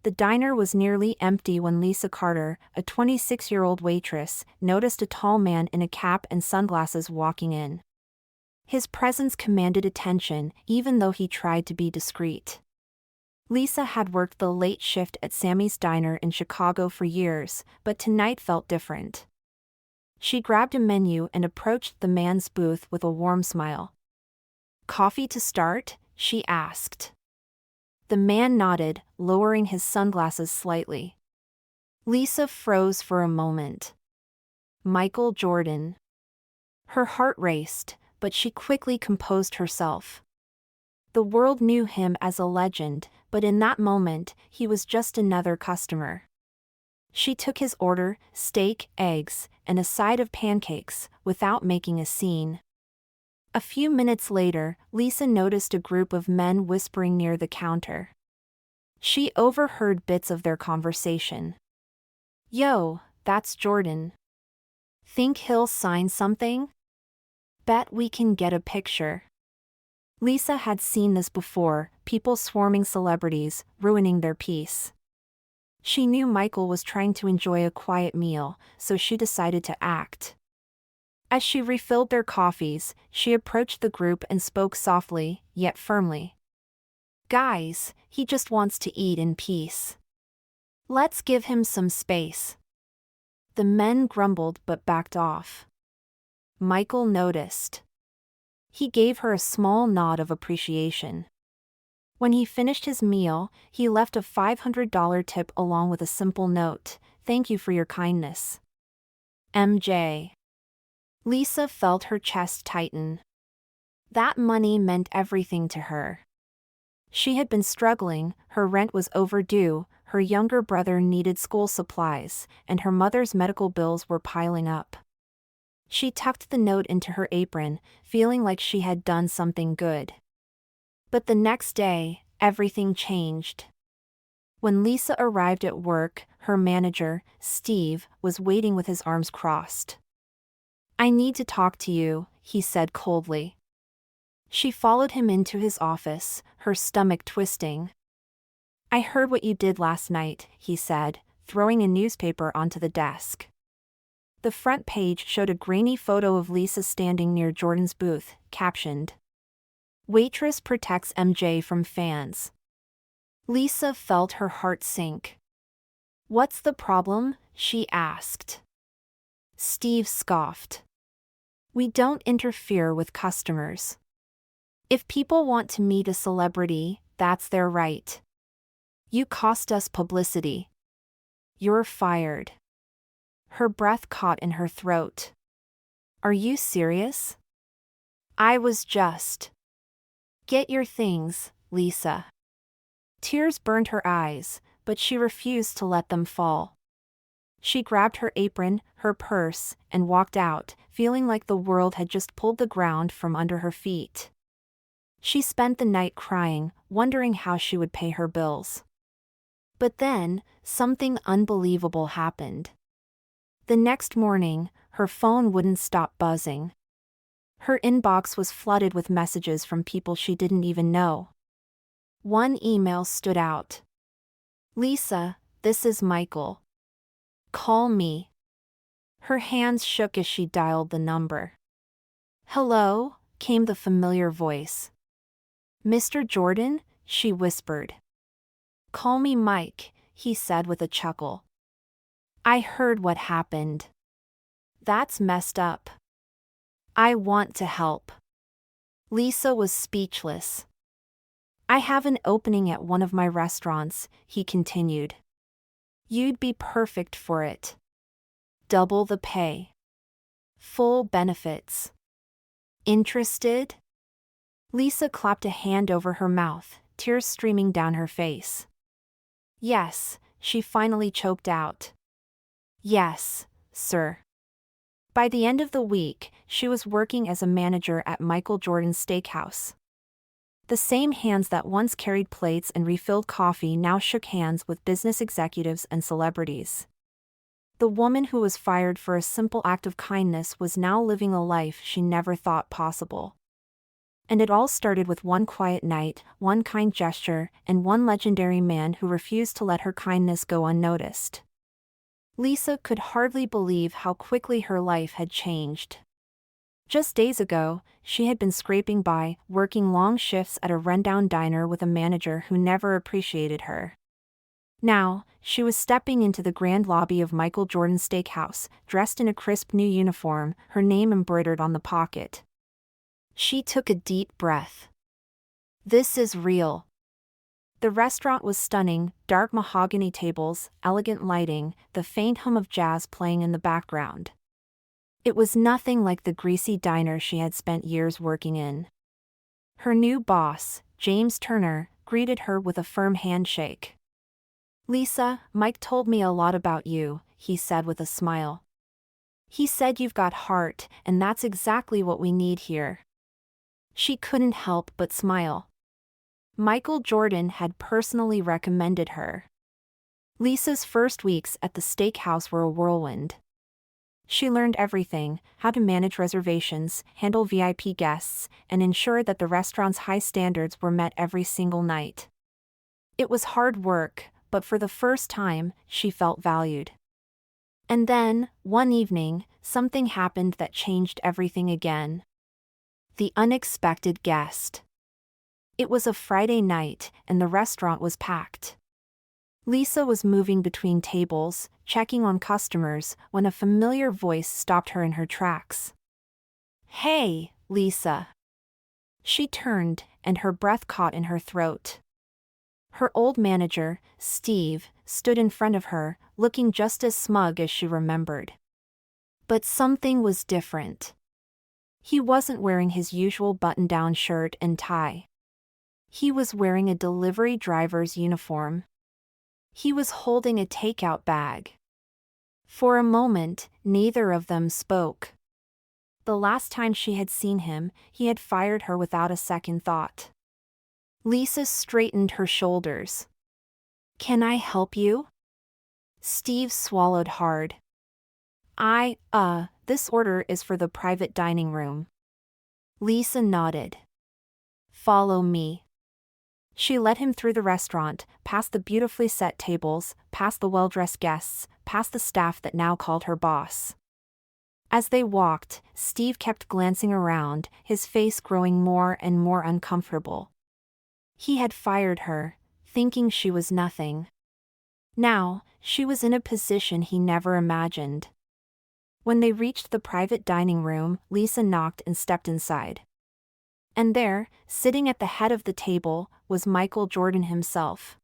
The diner was nearly empty when Lisa Carter, a 26-year-old waitress, noticed a tall man in a cap and sunglasses walking in. His presence commanded attention, even though he tried to be discreet. Lisa had worked the late shift at Sammy's Diner in Chicago for years, but tonight felt different. She grabbed a menu and approached the man's booth with a warm smile. "Coffee to start?" she asked. The man nodded, lowering his sunglasses slightly. Lisa froze for a moment. Michael Jordan. Her heart raced, but she quickly composed herself. The world knew him as a legend, but in that moment, he was just another customer. She took his order, steak, eggs, and a side of pancakes, without making a scene. A few minutes later, Lisa noticed a group of men whispering near the counter. She overheard bits of their conversation. "Yo, that's Jordan. Think he'll sign something? Bet we can get a picture." Lisa had seen this before, people swarming celebrities, ruining their peace. She knew Michael was trying to enjoy a quiet meal, so she decided to act. As she refilled their coffees, she approached the group and spoke softly, yet firmly. "Guys, he just wants to eat in peace. Let's give him some space." The men grumbled but backed off. Michael noticed. He gave her a small nod of appreciation. When he finished his meal, he left a $500 tip along with a simple note, "Thank you for your kindness. MJ." Lisa felt her chest tighten. That money meant everything to her. She had been struggling, her rent was overdue, her younger brother needed school supplies, and her mother's medical bills were piling up. She tucked the note into her apron, feeling like she had done something good. But the next day, everything changed. When Lisa arrived at work, her manager, Steve, was waiting with his arms crossed. "I need to talk to you," he said coldly. She followed him into his office, her stomach twisting. "I heard what you did last night," he said, throwing a newspaper onto the desk. The front page showed a grainy photo of Lisa standing near Jordan's booth, captioned, "Waitress protects MJ from fans." Lisa felt her heart sink. "What's the problem?" she asked. Steve scoffed. "We don't interfere with customers. If people want to meet a celebrity, that's their right. You cost us publicity. You're fired." Her breath caught in her throat. "Are you serious?" "I was just." "Get your things, Lisa." Tears burned her eyes, but she refused to let them fall. She grabbed her apron, her purse, and walked out, feeling like the world had just pulled the ground from under her feet. She spent the night crying, wondering how she would pay her bills. But then, something unbelievable happened. The next morning, her phone wouldn't stop buzzing. Her inbox was flooded with messages from people she didn't even know. One email stood out. "Lisa, this is Michael. Call me." Her hands shook as she dialed the number. "Hello," came the familiar voice. "Mr. Jordan?" she whispered. "Call me Mike," he said with a chuckle. "I heard what happened. That's messed up. I want to help." Lisa was speechless. "I have an opening at one of my restaurants," he continued. "You'd be perfect for it. Double the pay. Full benefits. Interested?" Lisa clapped a hand over her mouth, tears streaming down her face. "Yes," she finally choked out. "Yes, sir." By the end of the week, she was working as a manager at Michael Jordan's steakhouse. The same hands that once carried plates and refilled coffee now shook hands with business executives and celebrities. The woman who was fired for a simple act of kindness was now living a life she never thought possible. And it all started with one quiet night, one kind gesture, and one legendary man who refused to let her kindness go unnoticed. Lisa could hardly believe how quickly her life had changed. Just days ago, she had been scraping by, working long shifts at a rundown diner with a manager who never appreciated her. Now, she was stepping into the grand lobby of Michael Jordan's steakhouse, dressed in a crisp new uniform, her name embroidered on the pocket. She took a deep breath. This is real. The restaurant was stunning, dark mahogany tables, elegant lighting, the faint hum of jazz playing in the background. It was nothing like the greasy diner she had spent years working in. Her new boss, James Turner, greeted her with a firm handshake. "Lisa, Mike told me a lot about you," he said with a smile. "He said you've got heart, and that's exactly what we need here." She couldn't help but smile. Michael Jordan had personally recommended her. Lisa's first weeks at the steakhouse were a whirlwind. She learned everything: how to manage reservations, handle VIP guests, and ensure that the restaurant's high standards were met every single night. It was hard work, but for the first time, she felt valued. And then, one evening, something happened that changed everything again. The unexpected guest. It was a Friday night, and the restaurant was packed. Lisa was moving between tables, checking on customers, when a familiar voice stopped her in her tracks. "Hey, Lisa." She turned, and her breath caught in her throat. Her old manager, Steve, stood in front of her, looking just as smug as she remembered. But something was different. He wasn't wearing his usual button-down shirt and tie. He was wearing a delivery driver's uniform. He was holding a takeout bag. For a moment, neither of them spoke. The last time she had seen him, he had fired her without a second thought. Lisa straightened her shoulders. "Can I help you?" Steve swallowed hard. This order is for the private dining room." Lisa nodded. "Follow me." She led him through the restaurant, past the beautifully set tables, past the well-dressed guests, past the staff that now called her boss. As they walked, Steve kept glancing around, his face growing more and more uncomfortable. He had fired her, thinking she was nothing. Now, she was in a position he never imagined. When they reached the private dining room, Lisa knocked and stepped inside. And there, sitting at the head of the table, was Michael Jordan himself.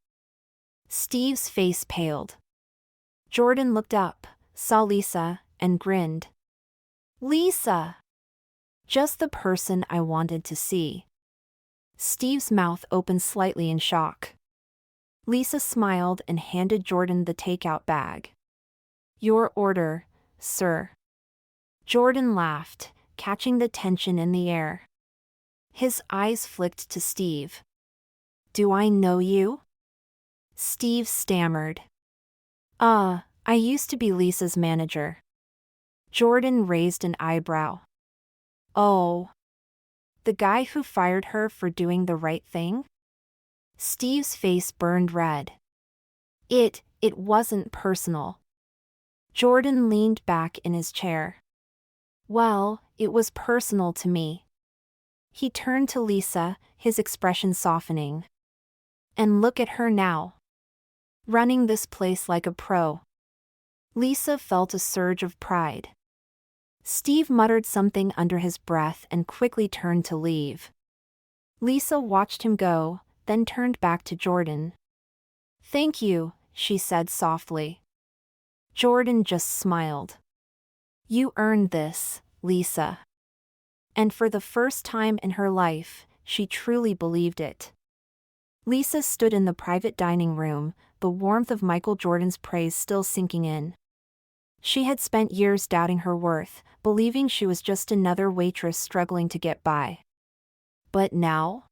Steve's face paled. Jordan looked up, saw Lisa, and grinned. "Lisa! Just the person I wanted to see." Steve's mouth opened slightly in shock. Lisa smiled and handed Jordan the takeout bag. "Your order, sir." Jordan laughed, catching the tension in the air. His eyes flicked to Steve. "Do I know you?" Steve stammered. I used to be Lisa's manager." Jordan raised an eyebrow. "Oh. The guy who fired her for doing the right thing?" Steve's face burned red. It wasn't personal." Jordan leaned back in his chair. "Well, it was personal to me." He turned to Lisa, his expression softening. "And look at her now. Running this place like a pro." Lisa felt a surge of pride. Steve muttered something under his breath and quickly turned to leave. Lisa watched him go, then turned back to Jordan. "Thank you," she said softly. Jordan just smiled. "You earned this, Lisa." And for the first time in her life, she truly believed it. Lisa stood in the private dining room, the warmth of Michael Jordan's praise still sinking in. She had spent years doubting her worth, believing she was just another waitress struggling to get by. But now?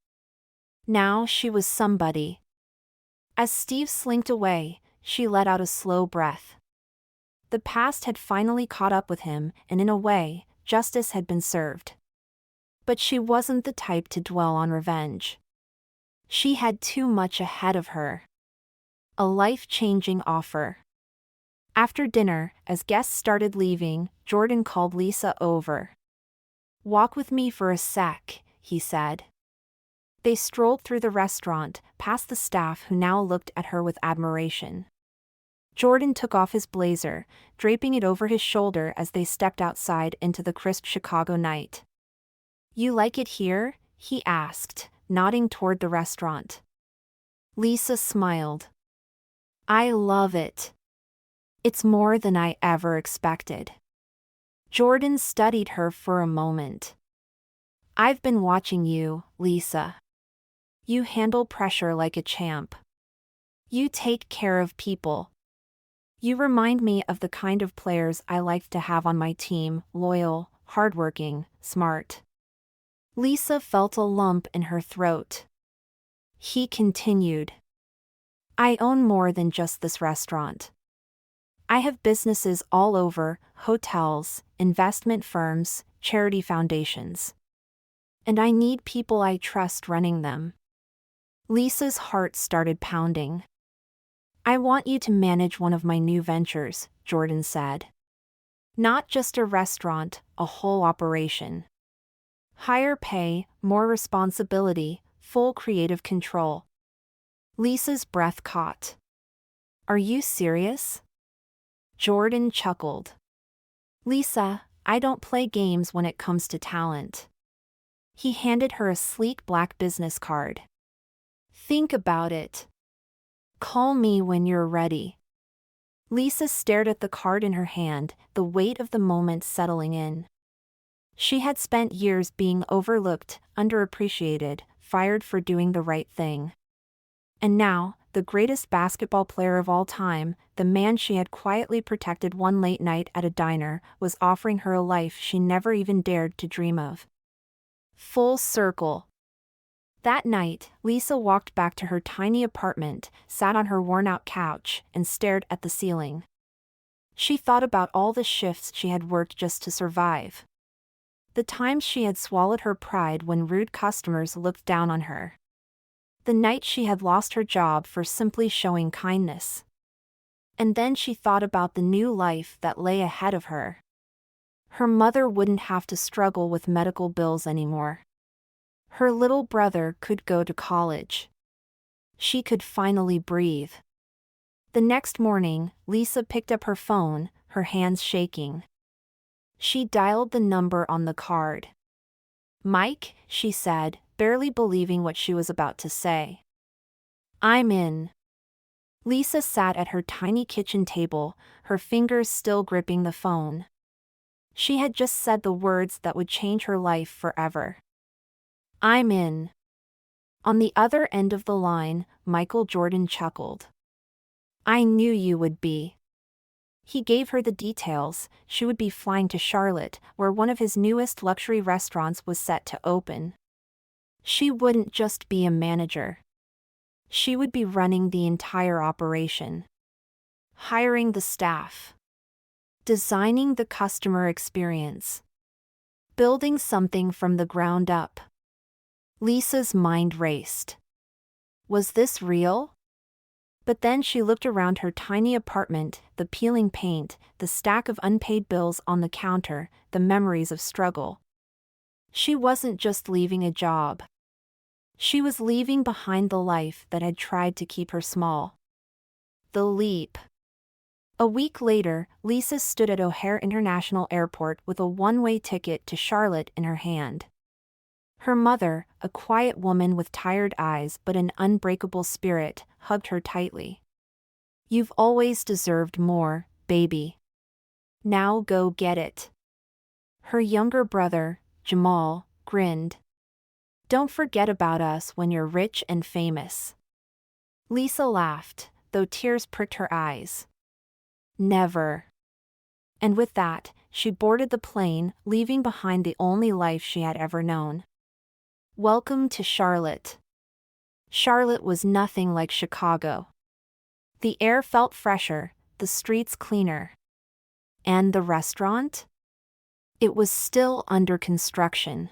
Now she was somebody. As Steve slinked away, she let out a slow breath. The past had finally caught up with him, and in a way, justice had been served. But she wasn't the type to dwell on revenge. She had too much ahead of her. A life-changing offer. After dinner, as guests started leaving, Jordan called Lisa over. "Walk with me for a sec," he said. They strolled through the restaurant, past the staff who now looked at her with admiration. Jordan took off his blazer, draping it over his shoulder as they stepped outside into the crisp Chicago night. "You like it here?" he asked, nodding toward the restaurant. Lisa smiled. "I love it. It's more than I ever expected." Jordan studied her for a moment. "I've been watching you, Lisa. You handle pressure like a champ. You take care of people. You remind me of the kind of players I like to have on my team: loyal, hardworking, smart." Lisa felt a lump in her throat. He continued. "I own more than just this restaurant. I have businesses all over: hotels, investment firms, charity foundations. And I need people I trust running them." Lisa's heart started pounding. "I want you to manage one of my new ventures," Jordan said. "Not just a restaurant, a whole operation. Higher pay, more responsibility, full creative control." Lisa's breath caught. "Are you serious?" Jordan chuckled. "Lisa, I don't play games when it comes to talent." He handed her a sleek black business card. "Think about it. Call me when you're ready." Lisa stared at the card in her hand, the weight of the moment settling in. She had spent years being overlooked, underappreciated, fired for doing the right thing. And now, the greatest basketball player of all time, the man she had quietly protected one late night at a diner, was offering her a life she never even dared to dream of. Full circle. That night, Lisa walked back to her tiny apartment, sat on her worn-out couch, and stared at the ceiling. She thought about all the shifts she had worked just to survive. The times she had swallowed her pride when rude customers looked down on her. The night she had lost her job for simply showing kindness. And then she thought about the new life that lay ahead of her. Her mother wouldn't have to struggle with medical bills anymore. Her little brother could go to college. She could finally breathe. The next morning, Lisa picked up her phone, her hands shaking. She dialed the number on the card. "Mike," she said, barely believing what she was about to say. "I'm in." Lisa sat at her tiny kitchen table, her fingers still gripping the phone. She had just said the words that would change her life forever. "I'm in." On the other end of the line, Michael Jordan chuckled. "I knew you would be." He gave her the details. She would be flying to Charlotte, where one of his newest luxury restaurants was set to open. She wouldn't just be a manager. She would be running the entire operation. Hiring the staff. Designing the customer experience. Building something from the ground up. Lisa's mind raced. Was this real? But then she looked around her tiny apartment, the peeling paint, the stack of unpaid bills on the counter, the memories of struggle. She wasn't just leaving a job. She was leaving behind the life that had tried to keep her small. The leap. A week later, Lisa stood at O'Hare International Airport with a one-way ticket to Charlotte in her hand. Her mother, a quiet woman with tired eyes but an unbreakable spirit, hugged her tightly. "You've always deserved more, baby. Now go get it." Her younger brother, Jamal, grinned. "Don't forget about us when you're rich and famous." Lisa laughed, though tears pricked her eyes. "Never." And with that, she boarded the plane, leaving behind the only life she had ever known. Welcome to Charlotte. Charlotte was nothing like Chicago. The air felt fresher, the streets cleaner. And the restaurant? It was still under construction.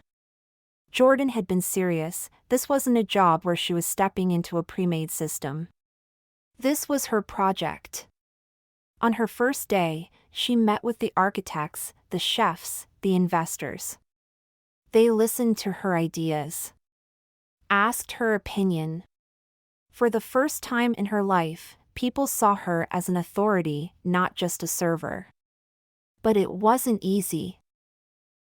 Jordan had been serious. This wasn't a job where she was stepping into a pre-made system. This was her project. On her first day, she met with the architects, the chefs, the investors. They listened to her ideas, asked her opinion. For the first time in her life, people saw her as an authority, not just a server. But it wasn't easy.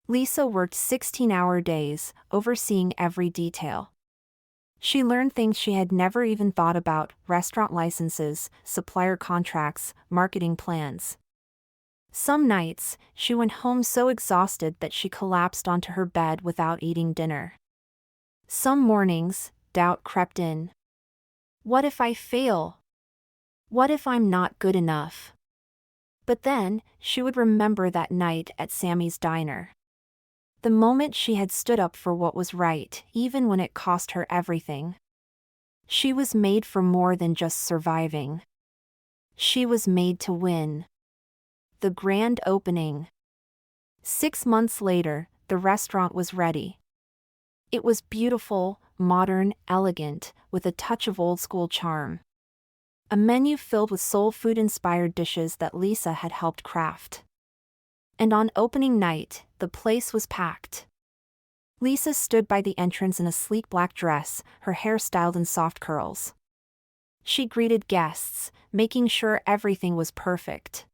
Lisa worked 16-hour days, overseeing every detail. She learned things she had never even thought about: restaurant licenses, supplier contracts, marketing plans. Some nights, she went home so exhausted that she collapsed onto her bed without eating dinner. Some mornings, doubt crept in. What if I fail? What if I'm not good enough? But then, she would remember that night at Sammy's diner. The moment she had stood up for what was right, even when it cost her everything. She was made for more than just surviving. She was made to win. The grand opening. 6 months later, the restaurant was ready. It was beautiful, modern, elegant, with a touch of old-school charm. A menu filled with soul food-inspired dishes that Lisa had helped craft. And on opening night, the place was packed. Lisa stood by the entrance in a sleek black dress, her hair styled in soft curls. She greeted guests, making sure everything was perfect.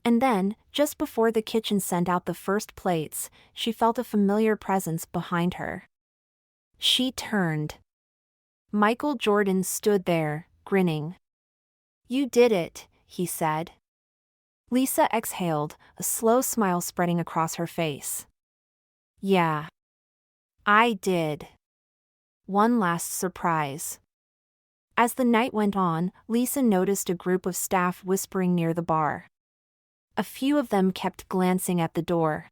And then, just before the kitchen sent out the first plates, she felt a familiar presence behind her. She turned. Michael Jordan stood there, grinning. "You did it," he said. Lisa exhaled, a slow smile spreading across her face. "Yeah. I did." One last surprise. As the night went on, Lisa noticed a group of staff whispering near the bar. A few of them kept glancing at the door.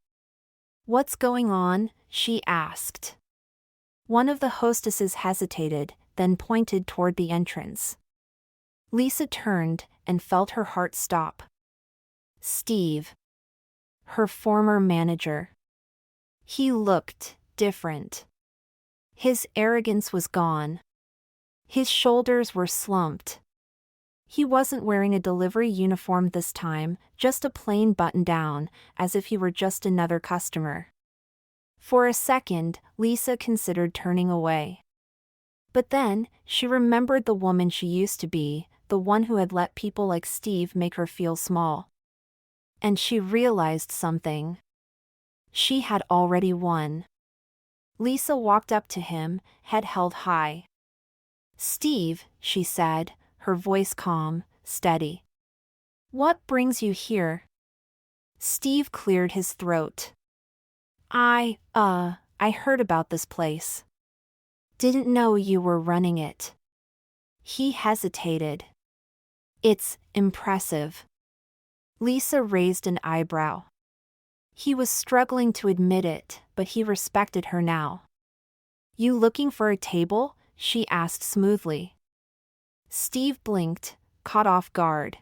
"What's going on?" she asked. One of the hostesses hesitated, then pointed toward the entrance. Lisa turned and felt her heart stop. Steve. Her former manager. He looked different. His arrogance was gone. His shoulders were slumped. He wasn't wearing a delivery uniform this time, just a plain button-down, as if he were just another customer. For a second, Lisa considered turning away. But then, she remembered the woman she used to be, the one who had let people like Steve make her feel small. And she realized something. She had already won. Lisa walked up to him, head held high. "Steve," she said, her voice calm, steady. "What brings you here?" Steve cleared his throat. I heard about this place. Didn't know you were running it." He hesitated. "It's impressive." Lisa raised an eyebrow. He was struggling to admit it, but he respected her now. "You looking for a table?" she asked smoothly. Steve blinked, caught off guard.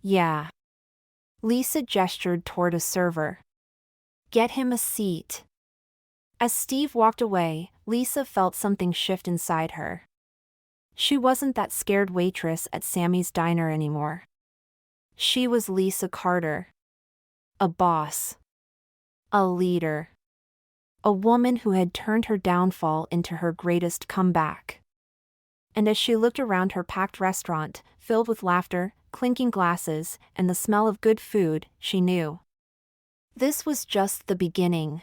"Yeah." Lisa gestured toward a server. "Get him a seat." As Steve walked away, Lisa felt something shift inside her. She wasn't that scared waitress at Sammy's diner anymore. She was Lisa Carter. A boss. A leader. A woman who had turned her downfall into her greatest comeback. And as she looked around her packed restaurant, filled with laughter, clinking glasses, and the smell of good food, she knew. This was just the beginning.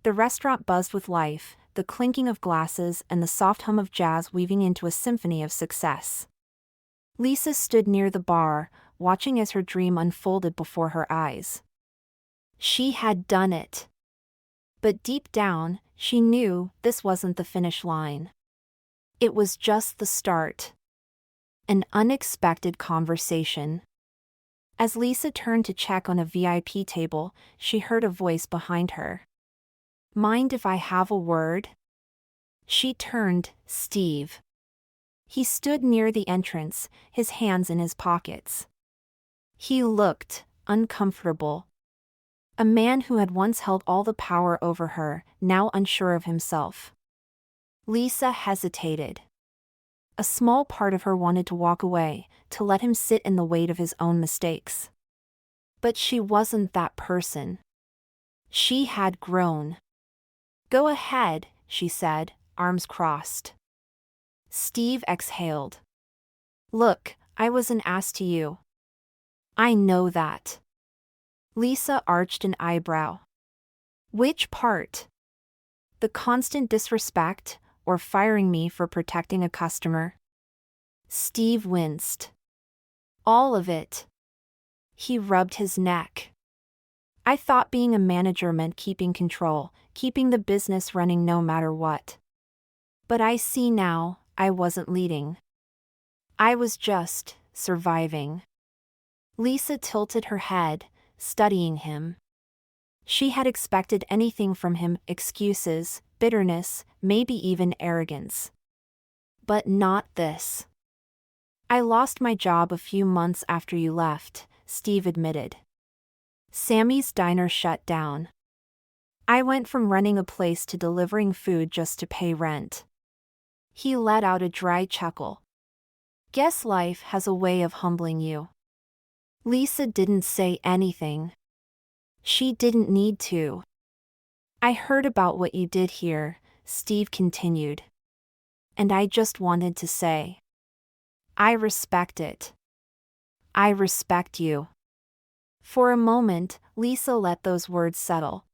The restaurant buzzed with life, the clinking of glasses and the soft hum of jazz weaving into a symphony of success. Lisa stood near the bar, watching as her dream unfolded before her eyes. She had done it. But deep down, she knew this wasn't the finish line. It was just the start. An unexpected conversation. As Lisa turned to check on a VIP table, she heard a voice behind her. "Mind if I have a word?" She turned. Steve. He stood near the entrance, his hands in his pockets. He looked uncomfortable. A man who had once held all the power over her, now unsure of himself. Lisa hesitated. A small part of her wanted to walk away, to let him sit in the weight of his own mistakes. But she wasn't that person. She had grown. "Go ahead," she said, arms crossed. Steve exhaled. "Look, I was an ass to you. I know that." Lisa arched an eyebrow. "Which part? The constant disrespect, or firing me for protecting a customer?" Steve winced. "All of it." He rubbed his neck. "I thought being a manager meant keeping control, keeping the business running no matter what. But I see now, I wasn't leading. I was just surviving." Lisa tilted her head, studying him. She had expected anything from him: excuses, bitterness, maybe even arrogance. But not this. "I lost my job a few months after you left," Steve admitted. "Sammy's diner shut down. I went from running a place to delivering food just to pay rent." He let out a dry chuckle. "Guess life has a way of humbling you." Lisa didn't say anything. She didn't need to. "I heard about what you did here," Steve continued. "And I just wanted to say, I respect it. I respect you." For a moment, Lisa let those words settle.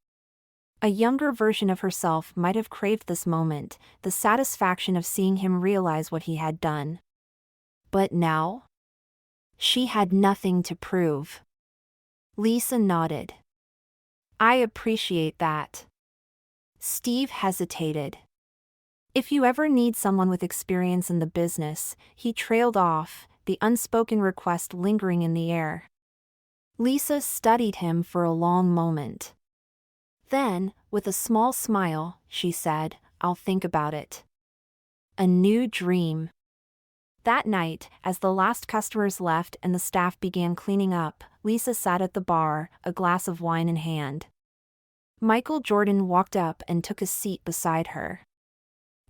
A younger version of herself might have craved this moment, the satisfaction of seeing him realize what he had done. But now? She had nothing to prove. Lisa nodded. "I appreciate that." Steve hesitated. "If you ever need someone with experience in the business," he trailed off, the unspoken request lingering in the air. Lisa studied him for a long moment. Then, with a small smile, she said, "I'll think about it." A new dream. That night, as the last customers left and the staff began cleaning up, Lisa sat at the bar, a glass of wine in hand. Michael Jordan walked up and took a seat beside her.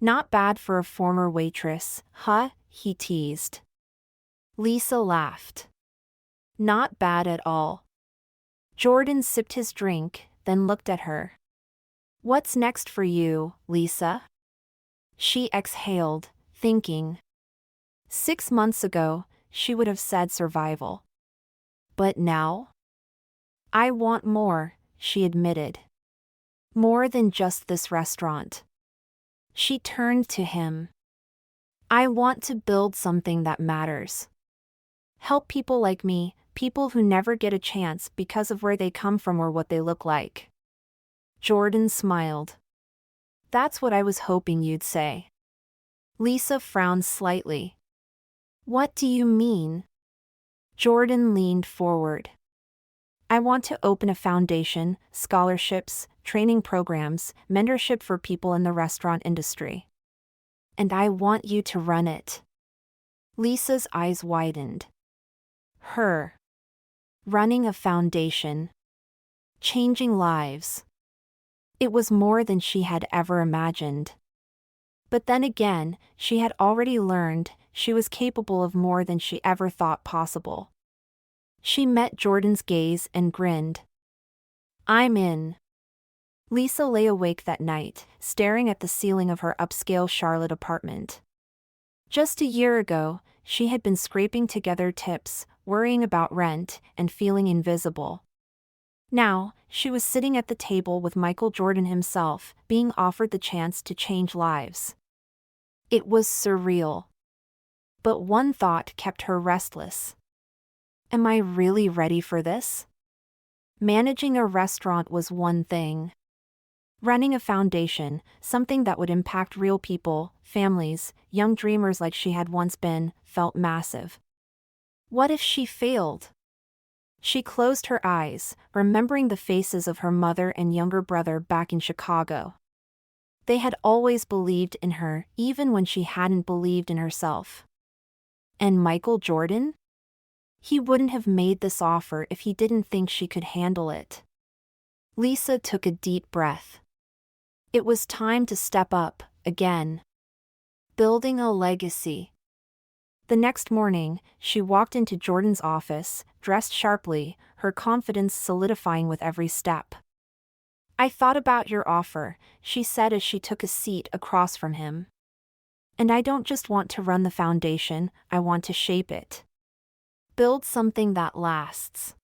"Not bad for a former waitress, huh?" he teased. Lisa laughed. "Not bad at all." Jordan sipped his drink, then looked at her. "What's next for you, Lisa?" She exhaled, thinking. 6 months ago, she would have said survival. But now? "I want more," she admitted. "More than just this restaurant." She turned to him. "I want to build something that matters. Help people like me, people who never get a chance because of where they come from or what they look like." Jordan smiled. "That's what I was hoping you'd say." Lisa frowned slightly. "What do you mean?" Jordan leaned forward. "I want to open a foundation, scholarships, training programs, mentorship for people in the restaurant industry. And I want you to run it." Lisa's eyes widened. Her. Running a foundation. Changing lives. It was more than she had ever imagined. But then again, she had already learned she was capable of more than she ever thought possible. She met Jordan's gaze and grinned. "I'm in." Lisa lay awake that night, staring at the ceiling of her upscale Charlotte apartment. Just a year ago, she had been scraping together tips, worrying about rent, and feeling invisible. Now, she was sitting at the table with Michael Jordan himself, being offered the chance to change lives. It was surreal. But one thought kept her restless. Am I really ready for this? Managing a restaurant was one thing. Running a foundation, something that would impact real people, families, young dreamers like she had once been, felt massive. What if she failed? She closed her eyes, remembering the faces of her mother and younger brother back in Chicago. They had always believed in her, even when she hadn't believed in herself. And Michael Jordan? He wouldn't have made this offer if he didn't think she could handle it. Lisa took a deep breath. It was time to step up, again. Building a legacy. The next morning, she walked into Jordan's office, dressed sharply, her confidence solidifying with every step. "I thought about your offer," she said as she took a seat across from him. "And I don't just want to run the foundation, I want to shape it. Build something that lasts."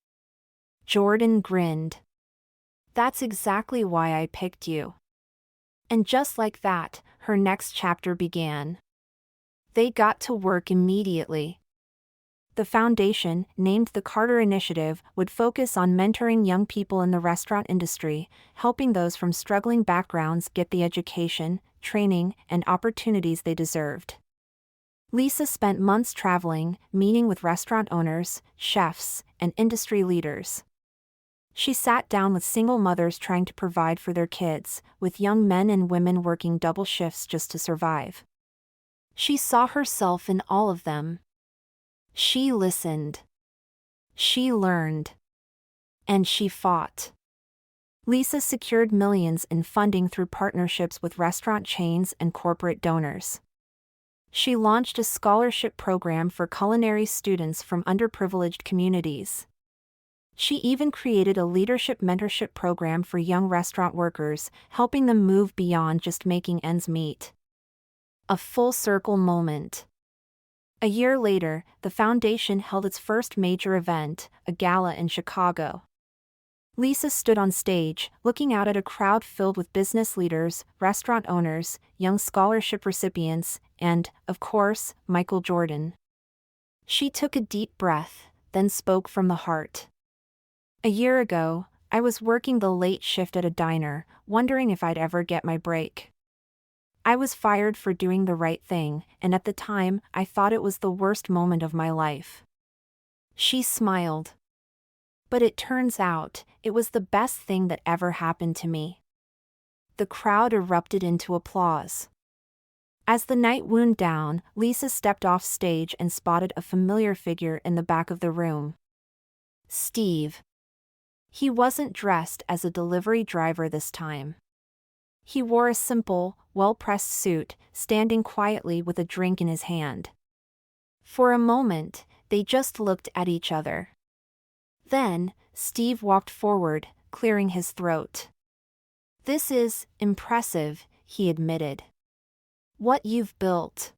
Jordan grinned. "That's exactly why I picked you." And just like that, her next chapter began. They got to work immediately. The foundation, named the Carter Initiative, would focus on mentoring young people in the restaurant industry, helping those from struggling backgrounds get the education, training, and opportunities they deserved. Lisa spent months traveling, meeting with restaurant owners, chefs, and industry leaders. She sat down with single mothers trying to provide for their kids, with young men and women working double shifts just to survive. She saw herself in all of them. She listened. She learned. And she fought. Lisa secured millions in funding through partnerships with restaurant chains and corporate donors. She launched a scholarship program for culinary students from underprivileged communities. She even created a leadership mentorship program for young restaurant workers, helping them move beyond just making ends meet. A full circle moment. A year later, the foundation held its first major event, a gala in Chicago. Lisa stood on stage, looking out at a crowd filled with business leaders, restaurant owners, young scholarship recipients, and, of course, Michael Jordan. She took a deep breath, then spoke from the heart. "A year ago, I was working the late shift at a diner, wondering if I'd ever get my break. I was fired for doing the right thing, and at the time, I thought it was the worst moment of my life." She smiled. "But it turns out, it was the best thing that ever happened to me." The crowd erupted into applause. As the night wound down, Lisa stepped off stage and spotted a familiar figure in the back of the room. Steve. He wasn't dressed as a delivery driver this time. He wore a simple, well-pressed suit, standing quietly with a drink in his hand. For a moment, they just looked at each other. Then, Steve walked forward, clearing his throat. "This is impressive," he admitted. "What you've built."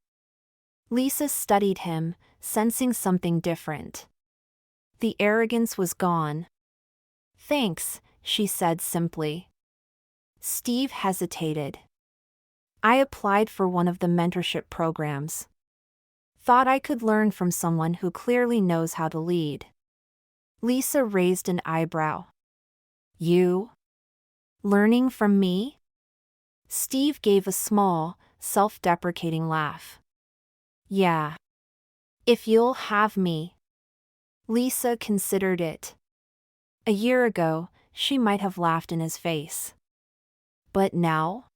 Lisa studied him, sensing something different. The arrogance was gone. "Thanks," she said simply. Steve hesitated. "I applied for one of the mentorship programs. Thought I could learn from someone who clearly knows how to lead." Lisa raised an eyebrow. "You? Learning from me?" Steve gave a small, self-deprecating laugh. "Yeah. If you'll have me." Lisa considered it. A year ago, she might have laughed in his face. But now?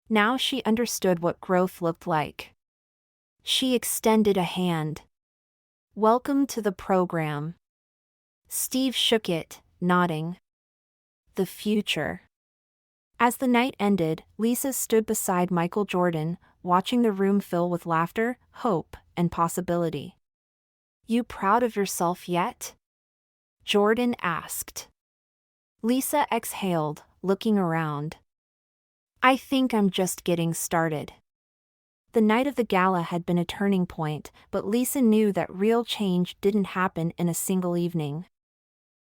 Now she understood what growth looked like. She extended a hand. "Welcome to the program." Steve shook it, nodding. The future. As the night ended, Lisa stood beside Michael Jordan, watching the room fill with laughter, hope, and possibility. "You proud of yourself yet?" Jordan asked. Lisa exhaled, looking around. "I think I'm just getting started." The night of the gala had been a turning point, but Lisa knew that real change didn't happen in a single evening.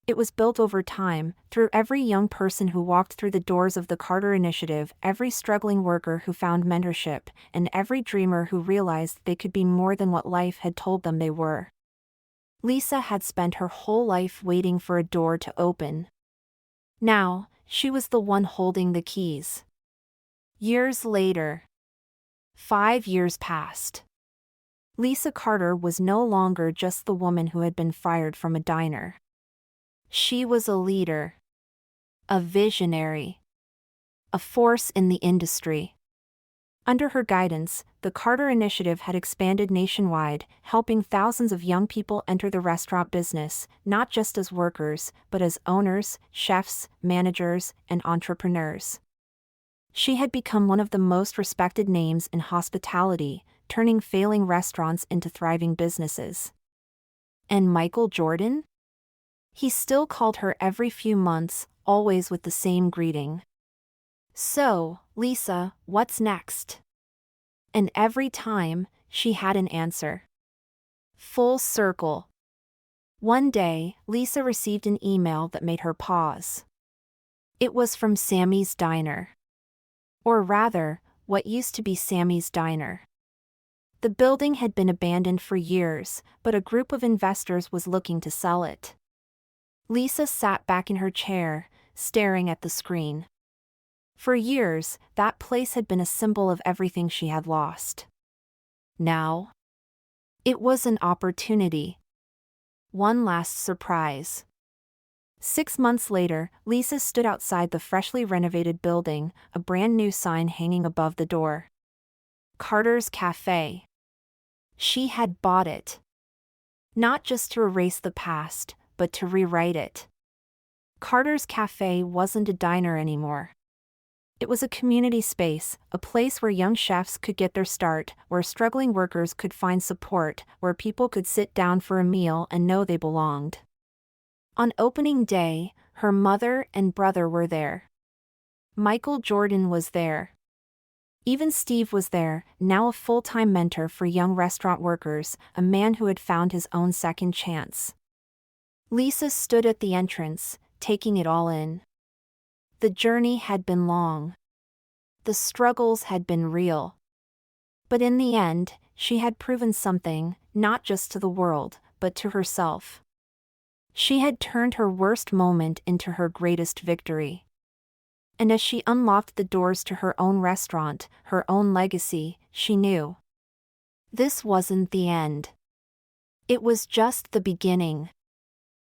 It was built over time, through every young person who walked through the doors of the Carter Initiative, every struggling worker who found mentorship, and every dreamer who realized they could be more than what life had told them they were. Lisa had spent her whole life waiting for a door to open. Now, she was the one holding the keys. Years later. 5 years passed. Lisa Carter was no longer just the woman who had been fired from a diner. She was a leader. A visionary. A force in the industry. Under her guidance, the Carter Initiative had expanded nationwide, helping thousands of young people enter the restaurant business, not just as workers, but as owners, chefs, managers, and entrepreneurs. She had become one of the most respected names in hospitality, turning failing restaurants into thriving businesses. And Michael Jordan? He still called her every few months, always with the same greeting. "So, Lisa, what's next?" And every time, she had an answer. Full circle. One day, Lisa received an email that made her pause. It was from Sammy's Diner. Or rather, what used to be Sammy's Diner. The building had been abandoned for years, but a group of investors was looking to sell it. Lisa sat back in her chair, staring at the screen. For years, that place had been a symbol of everything she had lost. Now, it was an opportunity. One last surprise. 6 months later, Lisa stood outside the freshly renovated building, a brand new sign hanging above the door. Carter's Cafe. She had bought it. Not just to erase the past, but to rewrite it. Carter's Cafe wasn't a diner anymore. It was a community space, a place where young chefs could get their start, where struggling workers could find support, where people could sit down for a meal and know they belonged. On opening day, her mother and brother were there. Michael Jordan was there. Even Steve was there, now a full-time mentor for young restaurant workers, a man who had found his own second chance. Lisa stood at the entrance, taking it all in. The journey had been long. The struggles had been real. But in the end, she had proven something, not just to the world, but to herself. She had turned her worst moment into her greatest victory. And as she unlocked the doors to her own restaurant, her own legacy, she knew. This wasn't the end. It was just the beginning.